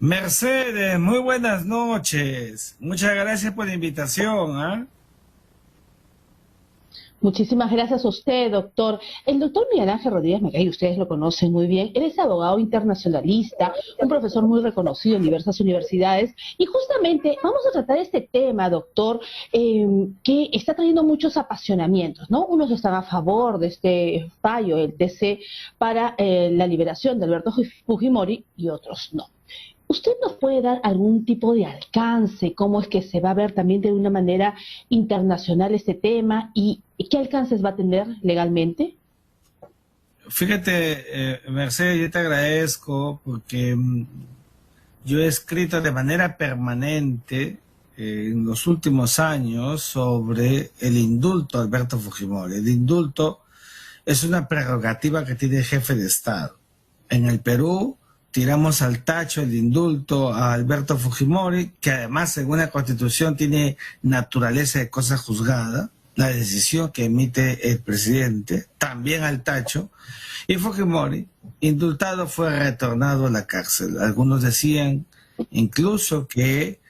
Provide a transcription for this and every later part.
Mercedes, muy buenas noches. Muchas gracias por la invitación, ¿ah? Muchísimas gracias a usted, doctor. El doctor Miguel Ángel Rodríguez Macay, ustedes lo conocen muy bien, él es abogado internacionalista, un profesor muy reconocido en diversas universidades, y justamente vamos a tratar este tema, doctor, que está trayendo muchos apasionamientos, ¿no? Unos están a favor de este fallo, el TC, para la liberación de Alberto Fujimori y otros no. ¿Usted nos puede dar algún tipo de alcance? ¿Cómo es que se va a ver también de una manera internacional este tema? ¿Y qué alcances va a tener legalmente? Fíjate, Mercedes, yo te agradezco porque yo he escrito de manera permanente en los últimos años sobre el indulto a Alberto Fujimori. El indulto es una prerrogativa que tiene el jefe de Estado. En el Perú tiramos al tacho el indulto a Alberto Fujimori, que además según la Constitución tiene naturaleza de cosa juzgada, la decisión que emite el presidente, también al tacho, y Fujimori, indultado, fue retornado a la cárcel. Algunos decían incluso que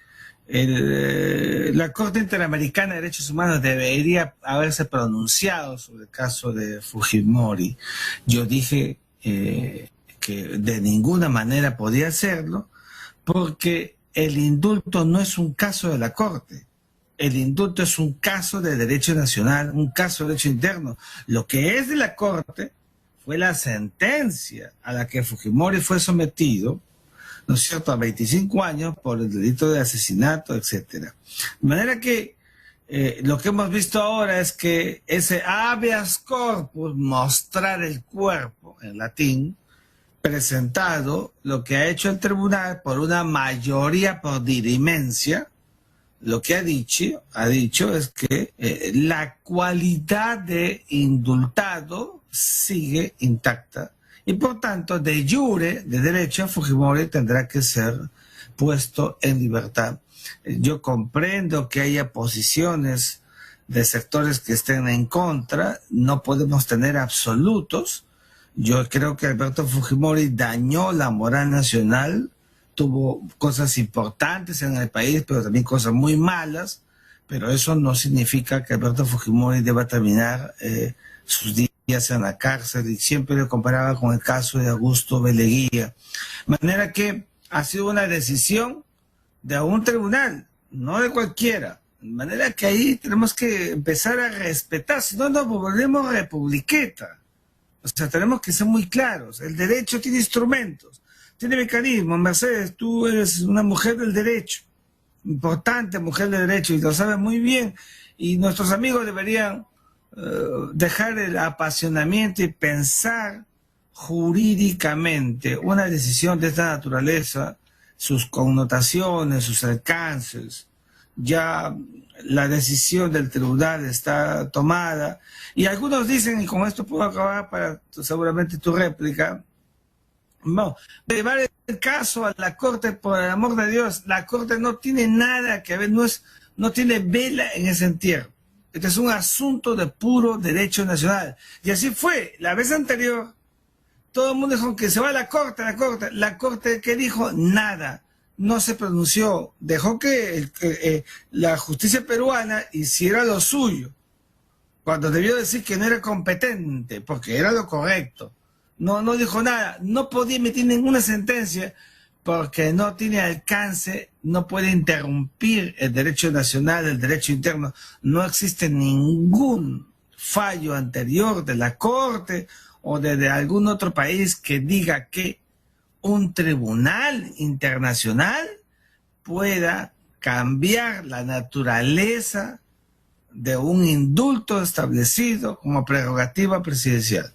la Corte Interamericana de Derechos Humanos debería haberse pronunciado sobre el caso de Fujimori. Yo dije que de ninguna manera podía hacerlo, porque el indulto no es un caso de la Corte. El indulto es un caso de derecho nacional, un caso de derecho interno. Lo que es de la Corte fue la sentencia a la que Fujimori fue sometido, ¿no es cierto?, a 25 años por el delito de asesinato, etcétera. De manera que lo que hemos visto ahora es que ese habeas corpus, mostrar el cuerpo en latín, presentado, lo que ha hecho el tribunal por una mayoría por dirimencia, lo que ha dicho es que la cualidad de indultado sigue intacta y por tanto de jure, de derecho, Fujimori tendrá que ser puesto en libertad. Yo comprendo que haya posiciones de sectores que estén en contra, no podemos tener absolutos. Yo creo que Alberto Fujimori dañó la moral nacional, tuvo cosas importantes en el país, pero también cosas muy malas, pero eso no significa que Alberto Fujimori deba terminar sus días en la cárcel, y siempre lo comparaba con el caso de Augusto Beleguía. De manera que ha sido una decisión de un tribunal, no de cualquiera. De manera que ahí tenemos que empezar a respetar, si no nos volvemos republiqueta. O sea, tenemos que ser muy claros. El derecho tiene instrumentos, tiene mecanismos. Mercedes, tú eres una mujer del derecho, importante mujer del derecho, y lo sabes muy bien. Y nuestros amigos deberían dejar el apasionamiento y pensar jurídicamente una decisión de esta naturaleza, sus connotaciones, sus alcances. Ya la decisión del tribunal está tomada, y algunos dicen, y con esto puedo acabar para seguramente tu réplica, no, llevar el caso a la Corte, por el amor de Dios, la Corte no tiene nada que ver, no tiene vela en ese entierro. Este es un asunto de puro derecho nacional. Y así fue, la vez anterior, todo el mundo dijo que se va a la Corte, la Corte, ¿qué dijo? Nada. No se pronunció, dejó que la justicia peruana hiciera lo suyo, cuando debió decir que no era competente, porque era lo correcto. No dijo nada, no podía emitir ninguna sentencia, porque no tiene alcance, no puede interrumpir el derecho nacional, el derecho interno. No existe ningún fallo anterior de la Corte o de algún otro país que diga que un tribunal internacional pueda cambiar la naturaleza de un indulto establecido como prerrogativa presidencial.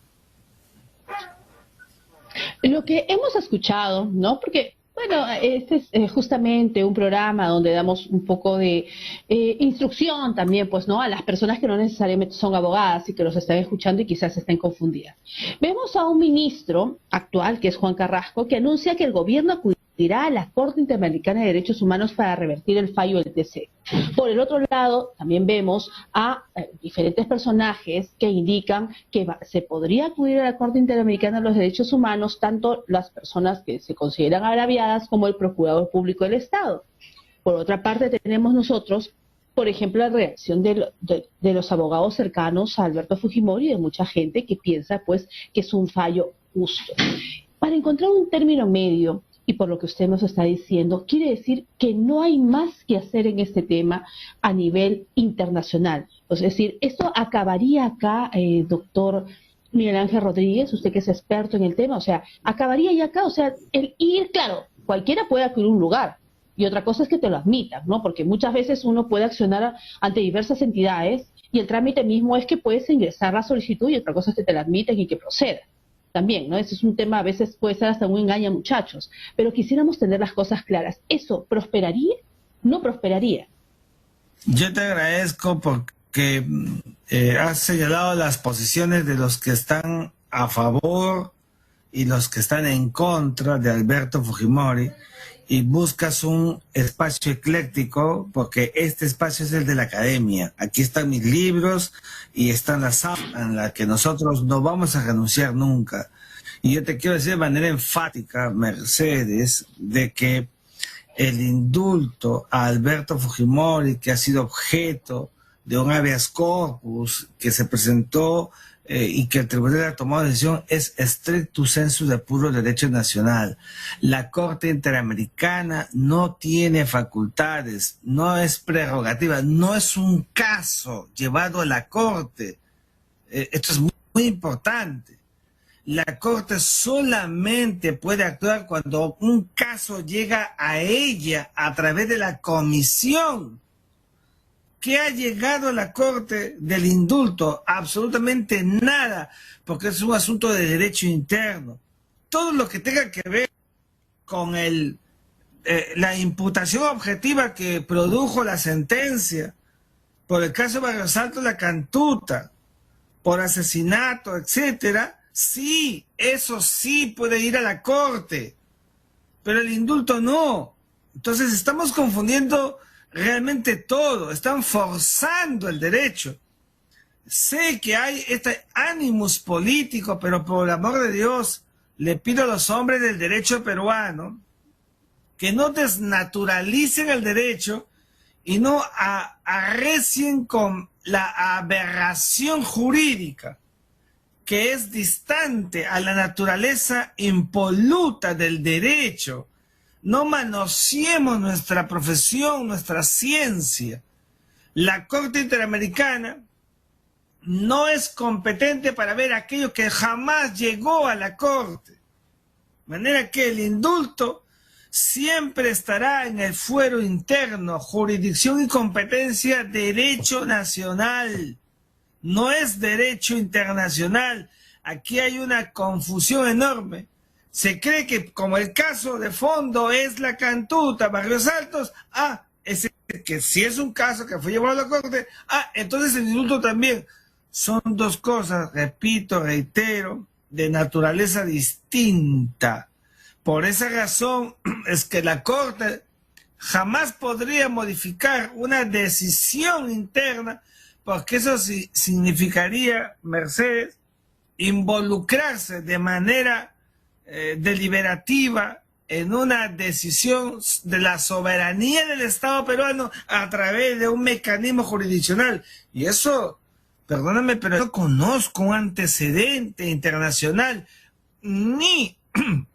Lo que hemos escuchado, ¿no? Porque, bueno, este es justamente un programa donde damos un poco de instrucción también, pues, ¿no? A las personas que no necesariamente son abogadas y que los están escuchando y quizás estén confundidas. Vemos a un ministro actual, que es Juan Carrasco, que anuncia que el gobierno acudirá recurrirá a la Corte Interamericana de Derechos Humanos para revertir el fallo del TC. Por el otro lado, también vemos a diferentes personajes que indican que se podría acudir a la Corte Interamericana de los Derechos Humanos, tanto las personas que se consideran agraviadas como el Procurador Público del Estado. Por otra parte, tenemos nosotros, por ejemplo, la reacción de los abogados cercanos a Alberto Fujimori y de mucha gente que piensa pues que es un fallo justo. Para encontrar un término medio, y por lo que usted nos está diciendo, quiere decir que no hay más que hacer en este tema a nivel internacional. Es decir, esto acabaría acá, doctor Miguel Ángel Rodríguez, usted que es experto en el tema, o sea, acabaría ya acá, o sea, el ir, claro, cualquiera puede acudir a un lugar, y otra cosa es que te lo admitan, ¿no? Porque muchas veces uno puede accionar ante diversas entidades y el trámite mismo es que puedes ingresar la solicitud y otra cosa es que te la admiten y que proceda. También, ¿no? Ese es un tema, a veces puede ser hasta un engaño, muchachos. Pero quisiéramos tener las cosas claras. ¿Eso prosperaría? ¿No prosperaría? Yo te agradezco porque has señalado las posiciones de los que están a favor y los que están en contra de Alberto Fujimori, y buscas un espacio ecléctico, porque este espacio es el de la academia. Aquí están mis libros y están las aulas en las que nosotros no vamos a renunciar nunca. Y yo te quiero decir de manera enfática, Mercedes, de que el indulto a Alberto Fujimori, que ha sido objeto de un habeas corpus que se presentó y que el tribunal ha tomado decisión, es stricto sensu de puro derecho nacional. La Corte Interamericana no tiene facultades, no es prerrogativa, no es un caso llevado a la Corte. Esto es muy, muy importante. La Corte solamente puede actuar cuando un caso llega a ella a través de la comisión. ¿Qué ha llegado a la Corte del indulto? Absolutamente nada, porque es un asunto de derecho interno. Todo lo que tenga que ver con la imputación objetiva que produjo la sentencia por el caso de Barrios Altos, la Cantuta, por asesinato, etcétera, sí, eso sí puede ir a la Corte, pero el indulto no. Entonces estamos confundiendo realmente todo, están forzando el derecho. Sé que hay este ánimos político, pero por el amor de Dios, le pido a los hombres del derecho peruano que no desnaturalicen el derecho y no arrecien con la aberración jurídica que es distante a la naturaleza impoluta del derecho. No manoseemos nuestra profesión, nuestra ciencia. La Corte Interamericana no es competente para ver aquello que jamás llegó a la Corte. De manera que el indulto siempre estará en el fuero interno, jurisdicción y competencia, derecho nacional. No es derecho internacional. Aquí hay una confusión enorme. Se cree que como el caso de fondo es la Cantuta, Barrios Altos, que si es un caso que fue llevado a la Corte, entonces el indulto también. Son dos cosas, repito, reitero, de naturaleza distinta. Por esa razón es que la Corte jamás podría modificar una decisión interna, porque eso significaría, Mercedes, involucrarse de manera deliberativa en una decisión de la soberanía del Estado peruano a través de un mecanismo jurisdiccional. Y eso, perdóname, pero no conozco un antecedente internacional, ni en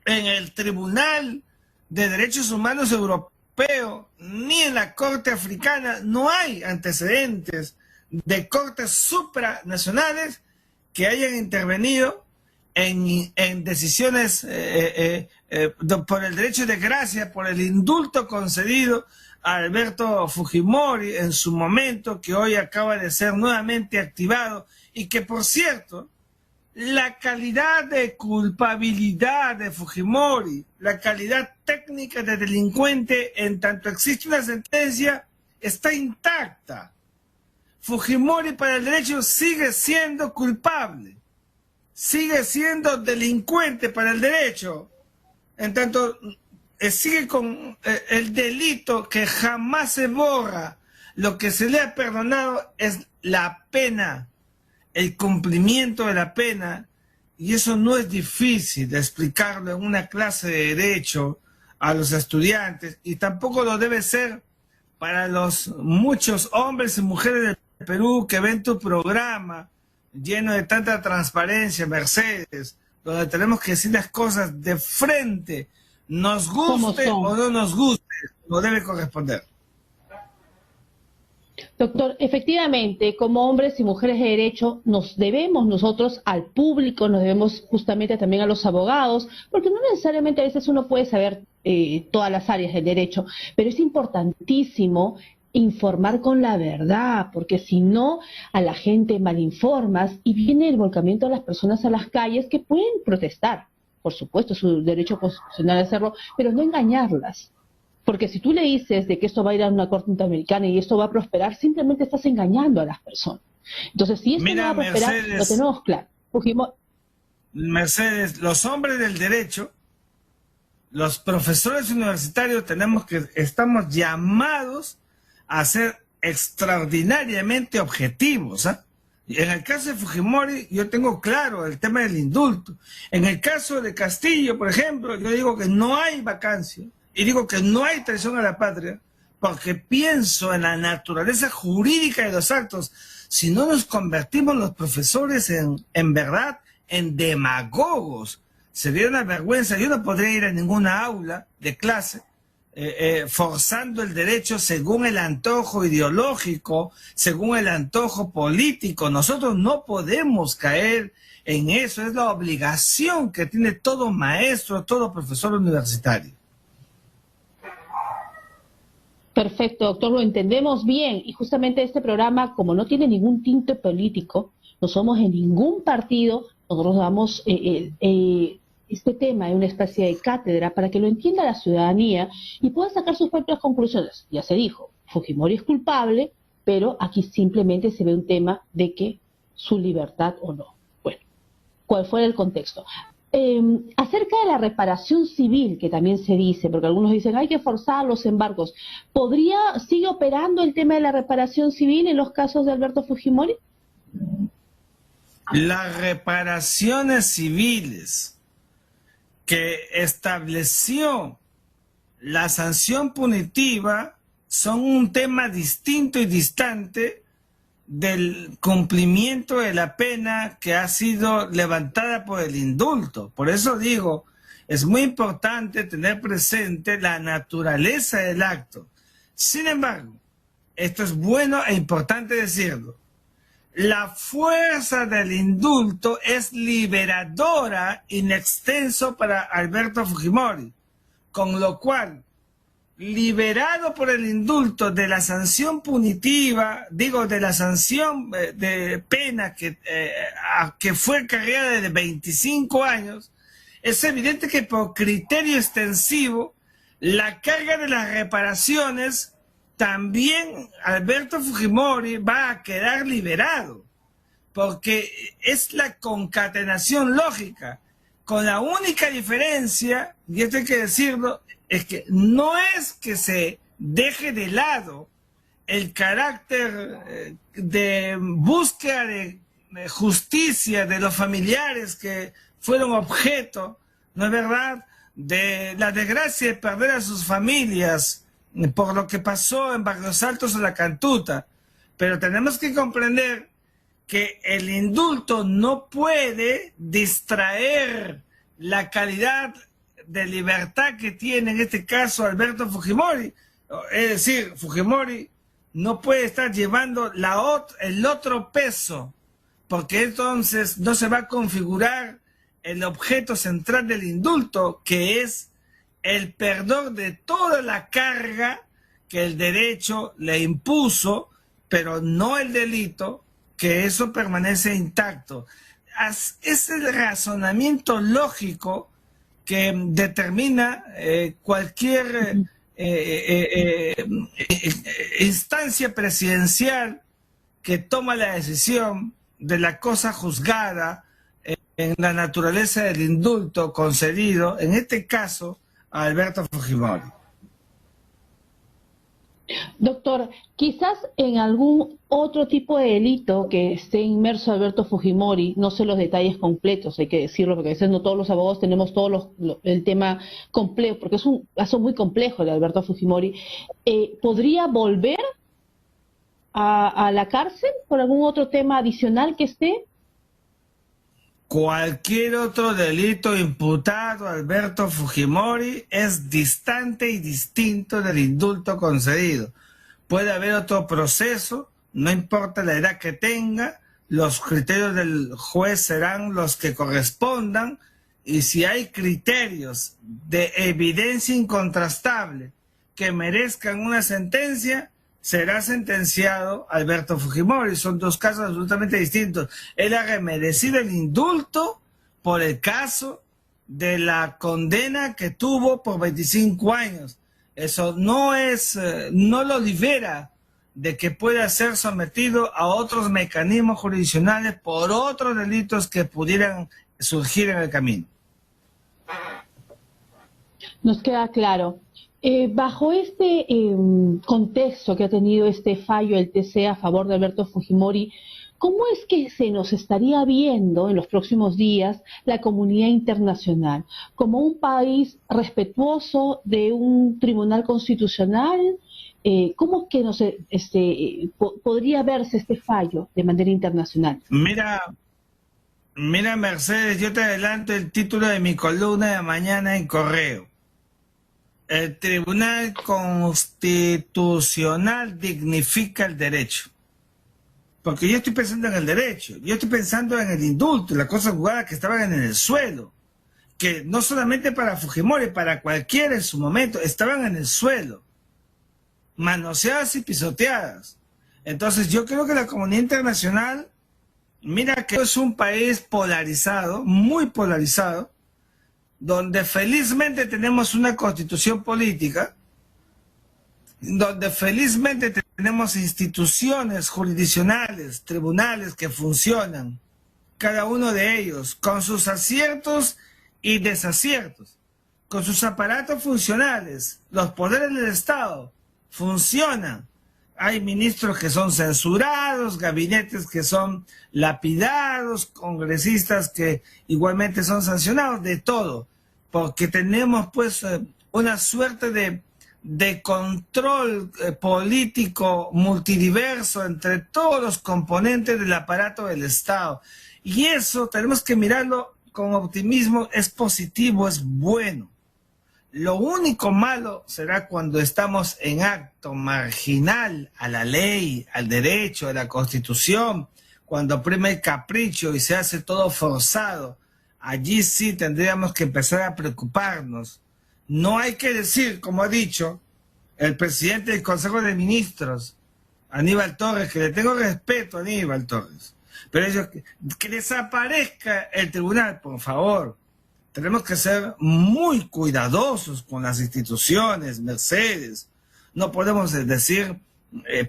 el Tribunal de Derechos Humanos Europeo, ni en la Corte Africana. No hay antecedentes de cortes supranacionales que hayan intervenido en decisiones por el derecho de gracia, por el indulto concedido a Alberto Fujimori en su momento, que hoy acaba de ser nuevamente activado, y que, por cierto, la calidad de culpabilidad de Fujimori, la calidad técnica de delincuente, en tanto existe una sentencia, está intacta. Fujimori para el derecho sigue siendo culpable, sigue siendo delincuente para el derecho, en tanto sigue con el delito que jamás se borra. Lo que se le ha perdonado es la pena, el cumplimiento de la pena, y eso no es difícil de explicarlo en una clase de derecho a los estudiantes, y tampoco lo debe ser para los muchos hombres y mujeres del Perú que ven tu programa lleno de tanta transparencia, Mercedes, donde tenemos que decir las cosas de frente, nos guste o no nos guste, no debe corresponder. Doctor, efectivamente, como hombres y mujeres de derecho, nos debemos nosotros al público, nos debemos justamente también a los abogados, porque no necesariamente a veces uno puede saber todas las áreas del derecho, pero es importantísimo informar con la verdad, porque si no, a la gente malinformas y viene el volcamiento de las personas a las calles que pueden protestar, por supuesto, es su derecho constitucional hacerlo, pero no engañarlas. Porque si tú le dices de que esto va a ir a una corte interamericana y esto va a prosperar, simplemente estás engañando a las personas. Entonces, si esto no va a prosperar, Mercedes, lo tenemos claro. Mercedes, los hombres del derecho, los profesores universitarios, estamos llamados a ser extraordinariamente objetivos, ¿eh? En el caso de Fujimori, yo tengo claro el tema del indulto. En el caso de Castillo, por ejemplo, yo digo que no hay vacancia. Y digo que no hay traición a la patria porque pienso en la naturaleza jurídica de los actos. Si no nos convertimos los profesores en verdad en demagogos, sería una vergüenza. Yo no podría ir a ninguna aula de clase forzando el derecho según el antojo ideológico, según el antojo político. Nosotros no podemos caer en eso. Es la obligación que tiene todo maestro, todo profesor universitario. Perfecto, doctor, lo entendemos bien. Y justamente este programa, como no tiene ningún tinte político, no somos en ningún partido, nosotros damos este tema en una especie de cátedra para que lo entienda la ciudadanía y pueda sacar sus propias conclusiones. Ya se dijo, Fujimori es culpable, pero aquí simplemente se ve un tema de que su libertad o no. Bueno, ¿cuál fue el contexto? Acerca de la reparación civil, que también se dice, porque algunos dicen hay que forzar los embargos, ¿sigue operando el tema de la reparación civil en los casos de Alberto Fujimori? Las reparaciones civiles que estableció la sanción punitiva son un tema distinto y distante del cumplimiento de la pena que ha sido levantada por el indulto. Por eso digo, es muy importante tener presente la naturaleza del acto. Sin embargo, esto es bueno e importante decirlo, la fuerza del indulto es liberadora in extenso para Alberto Fujimori, con lo cual, liberado por el indulto de la sanción punitiva, de la sanción de pena que fue cargada de 25 años, es evidente que por criterio extensivo, la carga de las reparaciones, también Alberto Fujimori va a quedar liberado, porque es la concatenación lógica, con la única diferencia, y esto hay que decirlo, es que no es que se deje de lado el carácter de búsqueda de justicia de los familiares que fueron objeto, ¿no es verdad?, de la desgracia de perder a sus familias por lo que pasó en Barrios Altos o La Cantuta. Pero tenemos que comprender que el indulto no puede distraer la calidad de libertad que tiene en este caso Alberto Fujimori. Es decir, Fujimori no puede estar llevando el otro peso, porque entonces no se va a configurar el objeto central del indulto, que es el perdón de toda la carga que el derecho le impuso, pero no el delito, que eso permanece intacto. Es el razonamiento lógico que determina cualquier instancia presidencial que toma la decisión de la cosa juzgada en la naturaleza del indulto concedido, en este caso a Alberto Fujimori. Doctor, quizás en algún otro tipo de delito que esté inmerso Alberto Fujimori, no sé los detalles completos, hay que decirlo, porque a veces no todos los abogados tenemos el tema complejo, porque es un caso muy complejo de Alberto Fujimori. ¿Podría volver a la cárcel por algún otro tema adicional que esté? Cualquier otro delito imputado a Alberto Fujimori es distante y distinto del indulto concedido. Puede haber otro proceso, no importa la edad que tenga, los criterios del juez serán los que correspondan, y si hay criterios de evidencia incontrastable que merezcan una sentencia, será sentenciado Alberto Fujimori. Son dos casos absolutamente distintos. Él ha merecido el indulto por el caso de la condena que tuvo por 25 años. Eso no lo libera de que pueda ser sometido a otros mecanismos jurisdiccionales por otros delitos que pudieran surgir en el camino. Nos queda claro. Bajo este contexto que ha tenido este fallo el TC a favor de Alberto Fujimori, ¿cómo es que se nos estaría viendo en los próximos días la comunidad internacional? ¿Como un país respetuoso de un tribunal constitucional? ¿Cómo es que podría verse este fallo de manera internacional? Mira, Mercedes, yo te adelanto el título de mi columna de mañana en Correo. El Tribunal Constitucional dignifica el derecho. Porque yo estoy pensando en el derecho, yo estoy pensando en el indulto, las cosas jugadas que estaban en el suelo, que no solamente para Fujimori, para cualquiera en su momento, estaban en el suelo, manoseadas y pisoteadas. Entonces yo creo que la comunidad internacional, mira que es un país polarizado, muy polarizado, donde felizmente tenemos una constitución política, donde felizmente tenemos instituciones jurisdiccionales, tribunales que funcionan, cada uno de ellos, con sus aciertos y desaciertos, con sus aparatos funcionales. Los poderes del Estado funcionan. Hay ministros que son censurados, gabinetes que son lapidados, congresistas que igualmente son sancionados, de todo, porque tenemos pues una suerte de control político multidiverso entre todos los componentes del aparato del Estado. Y eso tenemos que mirarlo con optimismo, es positivo, es bueno. Lo único malo será cuando estamos en acto marginal a la ley, al derecho, a la Constitución, cuando prima el capricho y se hace todo forzado. Allí sí tendríamos que empezar a preocuparnos. No hay que decir, como ha dicho el presidente del Consejo de Ministros, Aníbal Torres, que le tengo respeto a Aníbal Torres, pero ellos, que desaparezca el tribunal, por favor. Tenemos que ser muy cuidadosos con las instituciones, Mercedes. No podemos decir,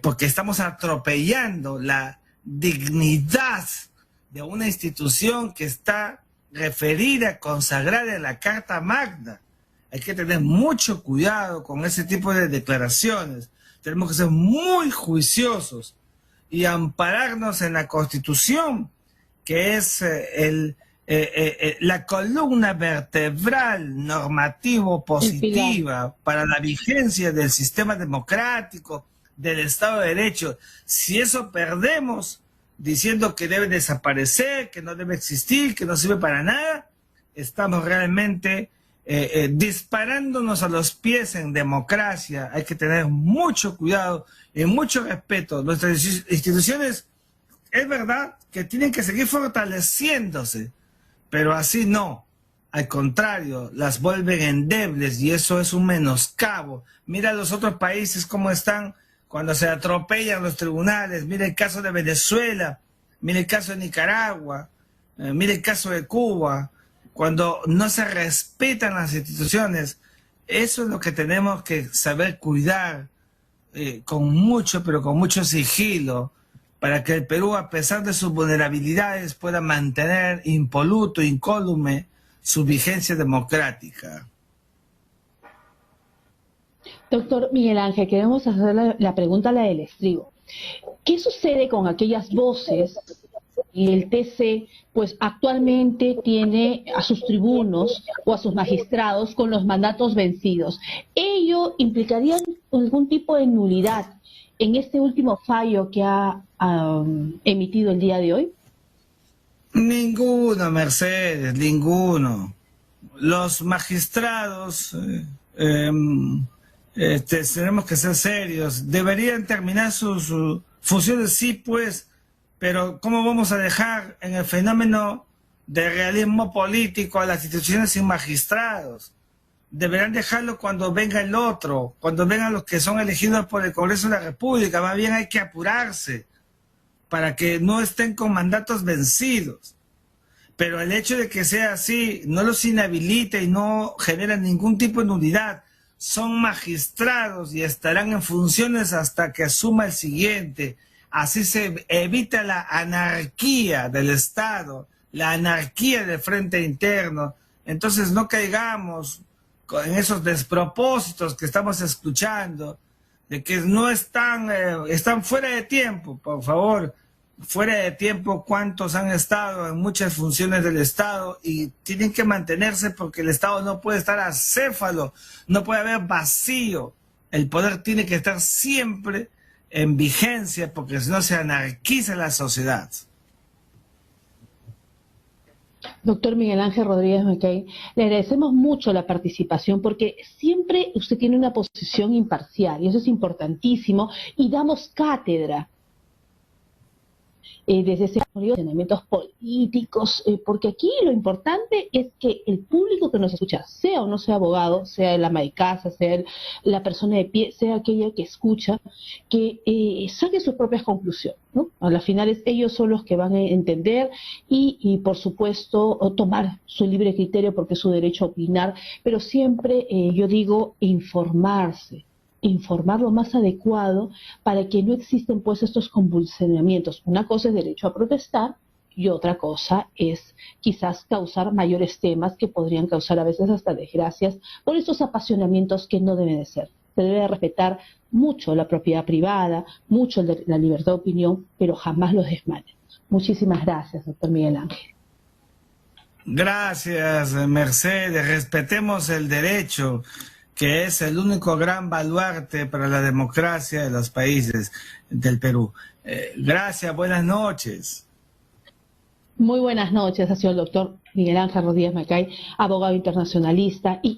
porque estamos atropellando la dignidad de una institución que está referida, consagrada en la Carta Magna. Hay que tener mucho cuidado con ese tipo de declaraciones. Tenemos que ser muy juiciosos y ampararnos en la Constitución, que es la columna vertebral normativo positiva para la vigencia del sistema democrático, del Estado de Derecho. Si eso perdemos diciendo que debe desaparecer, que no debe existir, que no sirve para nada, estamos realmente disparándonos a los pies en democracia. Hay que tener mucho cuidado y mucho respeto. Nuestras instituciones, es verdad que tienen que seguir fortaleciéndose, pero así no. Al contrario, las vuelven endebles y eso es un menoscabo. Mira los otros países cómo están cuando se atropellan los tribunales. Mira el caso de Venezuela, mira el caso de Nicaragua, mira el caso de Cuba. Cuando no se respetan las instituciones, eso es lo que tenemos que saber cuidar con mucho, pero con mucho sigilo, para que el Perú, a pesar de sus vulnerabilidades, pueda mantener impoluto, incólume, su vigencia democrática. Doctor Miguel Ángel, queremos hacer la pregunta, la del estribo. ¿Qué sucede con aquellas voces y el TC, pues actualmente tiene a sus tribunos o a sus magistrados con los mandatos vencidos? ¿Ello implicaría algún tipo de nulidad en este último fallo que ha emitido el día de hoy? Ninguno, Mercedes, ninguno. Los magistrados, tenemos que ser serios, deberían terminar sus funciones, sí, pues, pero ¿cómo vamos a dejar en el fenómeno de realismo político a las instituciones sin magistrados? Deberán dejarlo cuando venga el otro, cuando vengan los que son elegidos por el Congreso de la República. Más bien hay que apurarse para que no estén con mandatos vencidos. Pero el hecho de que sea así no los inhabilita y no genera ningún tipo de nulidad. Son magistrados y estarán en funciones hasta que asuma el siguiente. Así se evita la anarquía del Estado, la anarquía del frente interno. Entonces no caigamos en esos despropósitos que estamos escuchando, de que no están fuera de tiempo. Por favor, fuera de tiempo, cuántos han estado en muchas funciones del Estado y tienen que mantenerse, porque el Estado no puede estar acéfalo, no puede haber vacío. El poder tiene que estar siempre en vigencia, porque si no se anarquiza la sociedad. Doctor Miguel Ángel Rodríguez Mackay, le agradecemos mucho la participación porque siempre usted tiene una posición imparcial y eso es importantísimo, y damos cátedra desde ese posicionamientos políticos, porque aquí lo importante es que el público que nos escucha, sea o no sea abogado, sea el ama de casa, sea la persona de pie, sea aquella que escucha, que saque sus propias conclusiones, ¿no? A las finales ellos son los que van a entender y por supuesto tomar su libre criterio, porque es su derecho a opinar, pero siempre yo digo informarse, informar lo más adecuado para que no existen pues estos convulsionamientos. Una cosa es derecho a protestar y otra cosa es quizás causar mayores temas que podrían causar a veces hasta desgracias por estos apasionamientos que no deben de ser. Se debe de respetar mucho la propiedad privada, mucho la libertad de opinión, pero jamás los desmanes. Muchísimas gracias, doctor Miguel Ángel. Gracias, Mercedes. Respetemos el derecho, que es el único gran baluarte para la democracia de los países del Perú. Gracias, buenas noches. Muy buenas noches, ha sido el doctor Miguel Ángel Rodríguez Mackay, abogado internacionalista y